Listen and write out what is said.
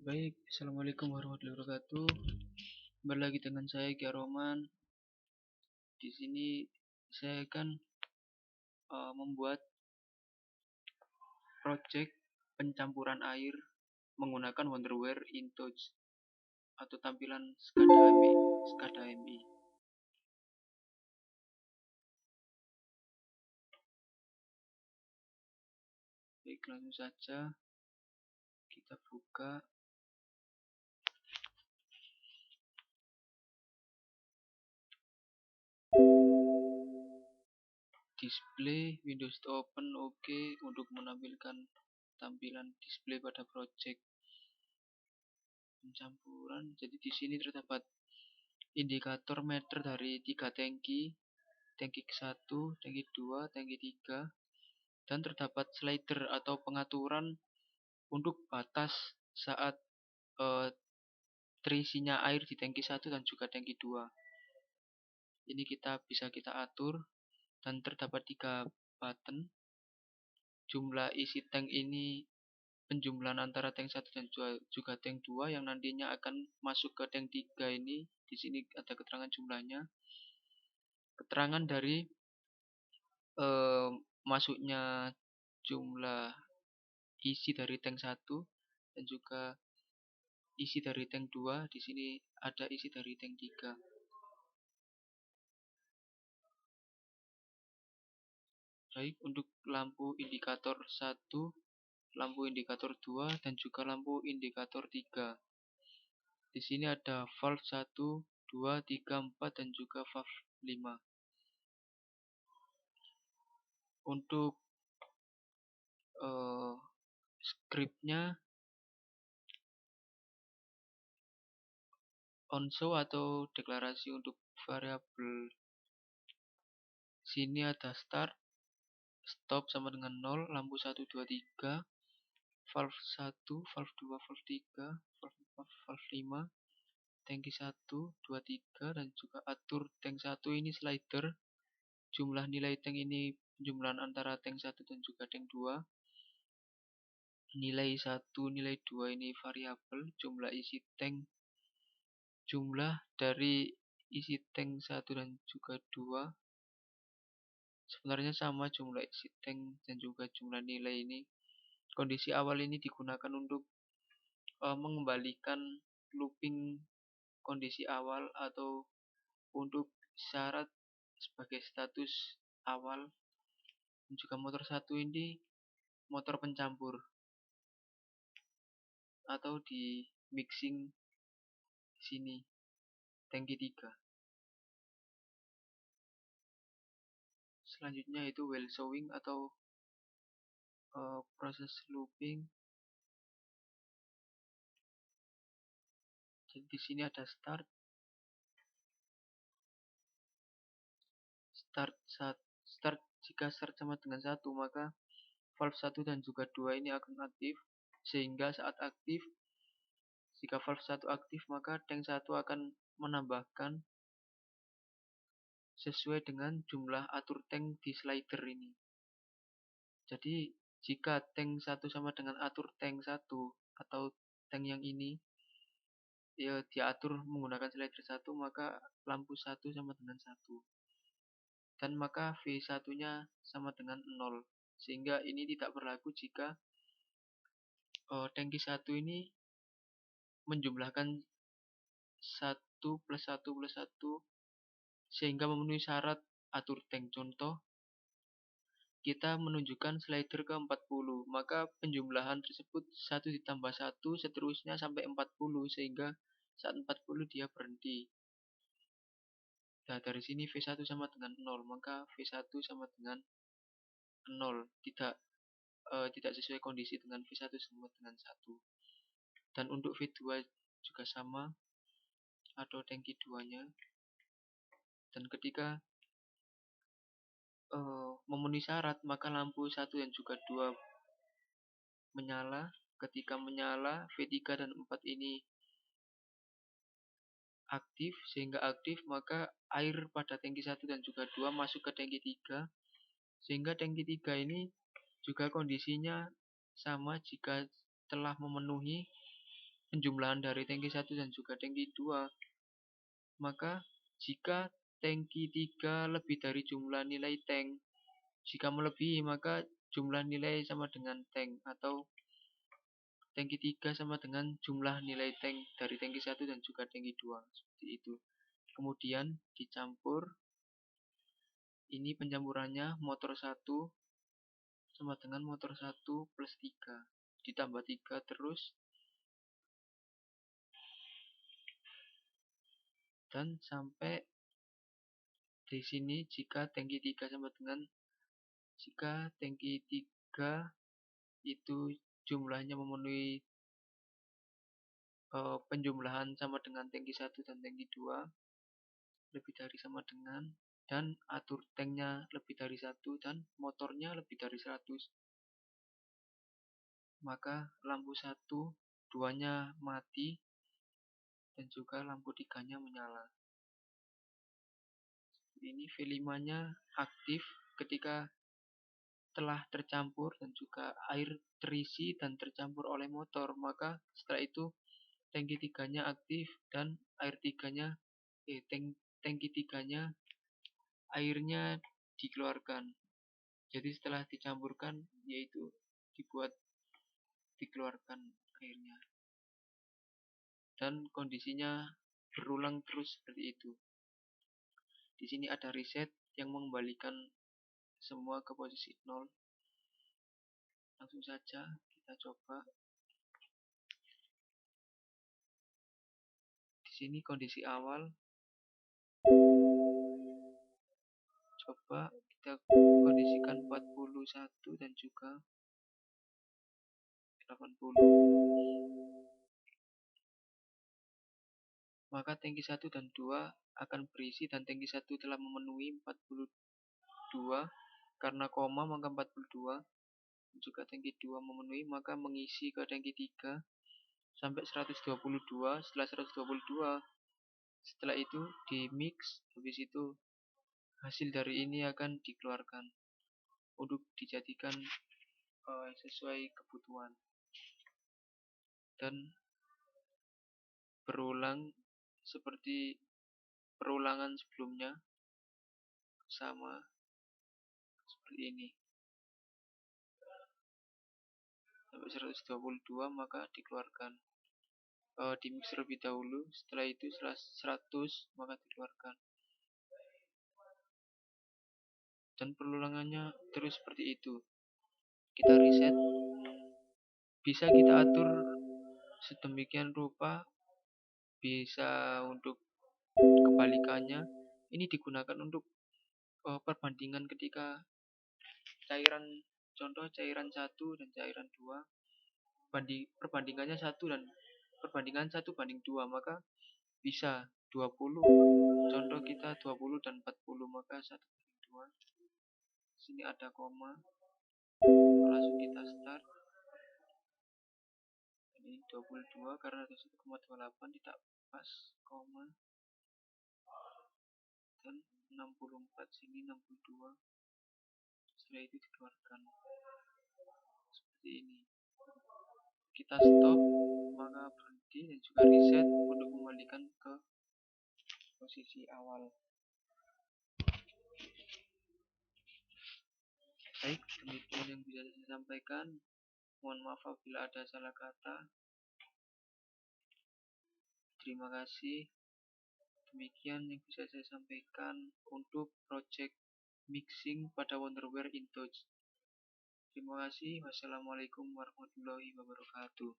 Baik, Assalamualaikum warahmatullahi wabarakatuh. Kembali lagi dengan saya Kia Roman. Di sini saya akan membuat project pencampuran air menggunakan Wonderware InTouch atau tampilan SCADA MI. Baik, langsung saja kita buka. Display Windows to open, oke, untuk menampilkan tampilan display pada project pencampuran. Jadi di sini terdapat indikator meter dari 3 tangki, tangki 1, tangki 2, tangki 3, dan terdapat slider atau pengaturan untuk batas saat terisinya air di tangki 1 dan juga tangki 2. Ini bisa kita atur, dan terdapat 3 button. Jumlah isi tank ini penjumlahan antara tank 1 dan juga tank 2 yang nantinya akan masuk ke tank 3 ini. Di sini ada keterangan jumlahnya. Keterangan dari masuknya jumlah isi dari tank 1 dan juga isi dari tank 2. Di sini ada isi dari tank 3. Baik, untuk lampu indikator 1, lampu indikator 2, dan juga lampu indikator 3. Di sini ada valve 1, 2, 3, 4, dan juga valve 5. Untuk scriptnya onshow atau deklarasi untuk variabel sini ada start, stop sama dengan 0, lampu 1, 2, 3, valve 1, valve 2, valve 3, valve 5, tangki 1, 2, 3, dan juga atur tank 1 ini slider. Jumlah nilai tank ini jumlahan antara tank 1 dan juga tank 2. Nilai 1, nilai 2 ini variabel. Jumlah isi tank, jumlah dari isi tank 1 dan juga 2 sebenarnya sama, jumlah isi tank dan juga jumlah nilai ini. Kondisi awal ini digunakan untuk mengembalikan looping kondisi awal atau untuk syarat sebagai status awal. Dan juga motor 1 ini motor pencampur atau di mixing di sini tangki 3. Selanjutnya itu well showing atau proses looping. Jadi di sini ada start jika start sama dengan 1, maka valve 1 dan juga 2 ini akan aktif, sehingga saat aktif, jika valve 1 aktif, maka tank 1 akan menambahkan sesuai dengan jumlah atur tank di slider ini. Jadi jika tank 1 sama dengan atur tank 1 atau tank yang ini ya diatur menggunakan slider 1, maka lampu 1 sama dengan 1. Dan maka V1 nya sama dengan 0, sehingga ini tidak berlaku jika tangki 1 ini menjumlahkan 1 plus 1 plus 1 sehingga memenuhi syarat atur tank. Contoh, kita menunjukkan slider ke 40, maka penjumlahan tersebut 1 ditambah 1 seterusnya sampai 40, sehingga saat 40 dia berhenti. Nah, dari sini V1 sama dengan 0, maka V1 sama dengan 0, tidak sesuai kondisi dengan V1 sama dengan 1. Dan untuk V2 juga sama, atau tangki 2 nya. Dan ketika memenuhi syarat, maka lampu 1 dan juga 2 menyala. Ketika menyala, V3 dan 4 ini aktif, sehingga aktif, maka air pada tangki 1 dan juga 2 masuk ke tangki 3, sehingga tangki 3 ini juga kondisinya sama jika telah memenuhi penjumlahan dari tangki 1 dan juga tangki 2. Maka jika tangki 3 lebih dari jumlah nilai tank, jika melebihi maka jumlah nilai sama dengan tank, atau tangki 3 sama dengan jumlah nilai tank dari tangki 1 dan juga tangki 2. Seperti itu. Kemudian dicampur. Ini pencampurannya motor 1 sama dengan motor 1 plus 3. Ditambah 3 terus. Dan sampai di sini jika tangki 3 sama dengan, jika tangki 3 itu jumlahnya memenuhi penjumlahan sama dengan tangki 1 dan tangki 2 lebih dari sama dengan, dan atur tanknya lebih dari 1 dan motornya lebih dari 100, maka lampu 1, 2-nya mati dan juga lampu 3-nya menyala. Ini V5-nya aktif ketika telah tercampur dan juga air terisi dan tercampur oleh motor, maka setelah itu tangki 3-nya aktif dan air 3-nya tangki 3-nya airnya dikeluarkan. Jadi setelah dicampurkan yaitu dibuat dikeluarkan airnya. Dan kondisinya berulang terus seperti itu. Di sini ada reset yang mengembalikan semua ke posisi 0. Langsung saja kita coba. Di sini kondisi awal. Coba kita kondisikan 41 dan juga 80. Maka tangki 1 dan 2 akan berisi, dan tangki 1 telah memenuhi 42 karena koma maka 42. Juga tangki 2 memenuhi maka mengisi ke tangki 3 sampai 122. Setelah 122, setelah itu di mix, habis itu hasil dari ini akan dikeluarkan untuk dijadikan sesuai kebutuhan, dan berulang seperti perulangan sebelumnya, sama seperti ini sampai 122 maka dikeluarkan. Di mix terlebih dahulu, setelah itu setelah 100 maka dikeluarkan, dan perulangannya terus seperti itu. Kita reset, bisa kita atur sedemikian rupa, bisa untuk kebalikannya. Ini digunakan untuk perbandingan ketika cairan, contoh cairan 1 dan cairan 2, perbandingannya 1 dan perbandingan 1 banding 2, maka bisa 20. Contoh kita 20 dan 40, maka 1 banding 2. Sini ada koma. Langsung kita start. Ini 22 karena ada 1,28 tidak pas koma. Dan 64, sini 62. Setelah itu dikeluarkan seperti ini. Kita stop, maka berhenti dan juga reset untuk kembalikan ke posisi awal. Baik, demikian yang bisa saya sampaikan. Mohon maaf apabila ada salah kata. Terima kasih. Demikian yang bisa saya sampaikan untuk project mixing pada Wonderware InTouch. Terima kasih. Wassalamualaikum warahmatullahi wabarakatuh.